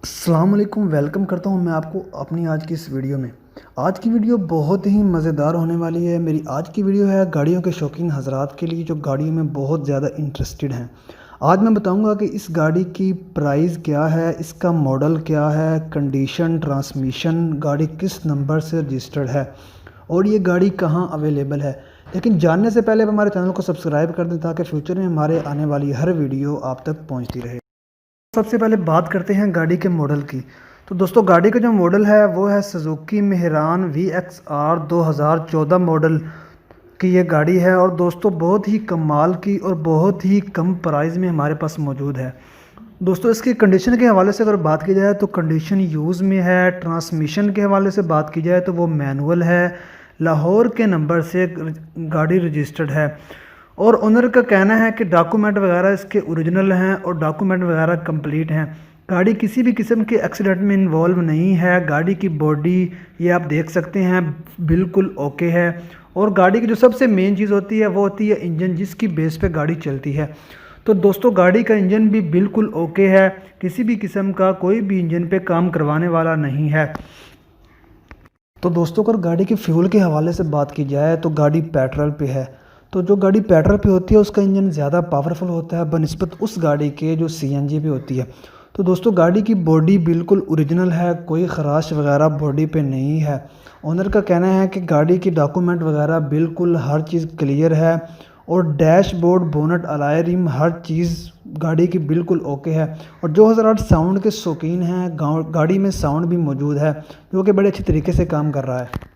अस्सलाम वालेकुम। वेलकम करता हूं मैं आपको अपनी आज की इस वीडियो में। आज की वीडियो बहुत ही मज़ेदार होने वाली है। मेरी आज की वीडियो है गाड़ियों के शौकीन हज़रात के लिए जो गाड़ियों में बहुत ज़्यादा इंटरेस्टेड हैं। आज मैं बताऊंगा कि इस गाड़ी की प्राइस क्या है, इसका मॉडल क्या है, कंडीशन, ट्रांसमिशन, गाड़ी किस नंबर से रजिस्टर्ड है और ये गाड़ी कहाँ अवेलेबल है। लेकिन जानने से पहले आप हमारे चैनल को सब्सक्राइब कर दें ताकि फ्यूचर में हमारे आने वाली हर वीडियो आप तक पहुँचती रहे। सबसे पहले बात करते हैं गाड़ी के मॉडल की। तो दोस्तों गाड़ी का जो मॉडल है वो है सुजुकी मेहरान VXR 2014 मॉडल की ये गाड़ी है और दोस्तों बहुत ही कमाल की और बहुत ही कम प्राइस में हमारे पास मौजूद है। दोस्तों इसकी कंडीशन के हवाले से अगर बात की जाए तो कंडीशन यूज़ में है। ट्रांसमिशन के हवाले से बात की जाए तो वो मैनुअल है, लाहौर के नंबर से गाड़ी रजिस्टर्ड है और ओनर का कहना है कि डॉक्यूमेंट वगैरह इसके ओरिजिनल हैं और डॉक्यूमेंट वगैरह कंप्लीट हैं। गाड़ी किसी भी किस्म के एक्सीडेंट में इन्वॉल्व नहीं है। गाड़ी की बॉडी ये आप देख सकते हैं बिल्कुल ओके है और गाड़ी की जो सबसे मेन चीज़ होती है वो होती है इंजन, जिसकी बेस पे गाड़ी चलती है। तो दोस्तों गाड़ी का इंजन भी बिल्कुल ओके है, किसी भी किस्म का कोई भी इंजन पे काम करवाने वाला नहीं है। तो दोस्तों अगर गाड़ी के फ्यूल के हवाले से बात की जाए तो गाड़ी पेट्रोल पे है। तो जो गाड़ी पेट्रोल पे होती है उसका इंजन ज़्यादा पावरफुल होता है बनिस्बत उस गाड़ी के जो CNG पे होती है। तो दोस्तों गाड़ी की बॉडी बिल्कुल ओरिजिनल है, कोई ख़राश वगैरह बॉडी पे नहीं है। ओनर का कहना है कि गाड़ी की डॉक्यूमेंट वगैरह बिल्कुल हर चीज़ क्लियर है और डैशबोर्ड, बोनट, अलॉय रिम हर चीज़ गाड़ी की बिल्कुल ओके है। और जो हज़रात साउंड के शौकीन हैं, गाड़ी में साउंड भी मौजूद है जो कि बड़े अच्छे तरीके से काम कर रहा है।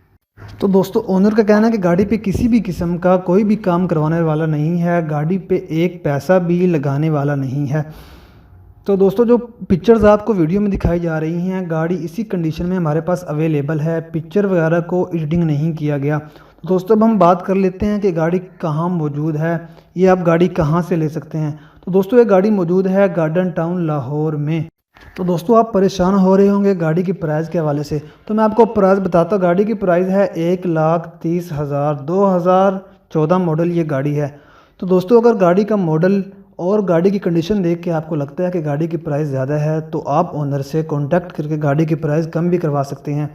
तो दोस्तों ओनर का कहना है कि गाड़ी पे किसी भी किस्म का कोई भी काम करवाने वाला नहीं है, गाड़ी पे एक पैसा भी लगाने वाला नहीं है। तो दोस्तों जो पिक्चर्स आपको वीडियो में दिखाई जा रही हैं गाड़ी इसी कंडीशन में हमारे पास अवेलेबल है, पिक्चर वगैरह को एडिटिंग नहीं किया गया। तो दोस्तों अब हम बात कर लेते हैं कि गाड़ी कहाँ मौजूद है, ये आप गाड़ी कहाँ से ले सकते हैं। तो दोस्तों ये गाड़ी मौजूद है गार्डन टाउन लाहौर में। तो दोस्तों आप परेशान हो रहे होंगे गाड़ी की प्राइस के हवाले से, तो मैं आपको प्राइस बताता हूँ। गाड़ी की प्राइस है 1,30,000, 2014 मॉडल ये गाड़ी है। तो दोस्तों अगर गाड़ी का मॉडल और गाड़ी की कंडीशन देख के आपको लगता है कि गाड़ी की प्राइस ज़्यादा है तो आप ओनर से कॉन्टैक्ट करके गाड़ी की प्राइस कम भी करवा सकते हैं।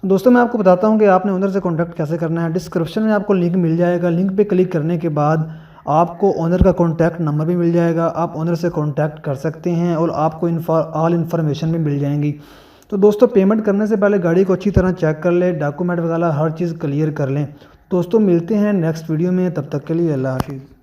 दोस्तों मैं आपको बताता हूँ कि आपने ओनर से कॉन्टैक्ट कैसे करना है। डिस्क्रिप्शन में आपको लिंक मिल जाएगा, लिंक पे क्लिक करने के बाद आपको ओनर का कॉन्टैक्ट नंबर भी मिल जाएगा। आप ओनर से कॉन्टैक्ट कर सकते हैं और आपको ऑल इन्फॉर्मेशन भी मिल जाएंगी। तो दोस्तों पेमेंट करने से पहले गाड़ी को अच्छी तरह चेक कर लें, डॉक्यूमेंट वगैरह हर चीज़ क्लियर कर लें। दोस्तों मिलते हैं नेक्स्ट वीडियो में, तब तक के लिए अल्लाह हाफिज़।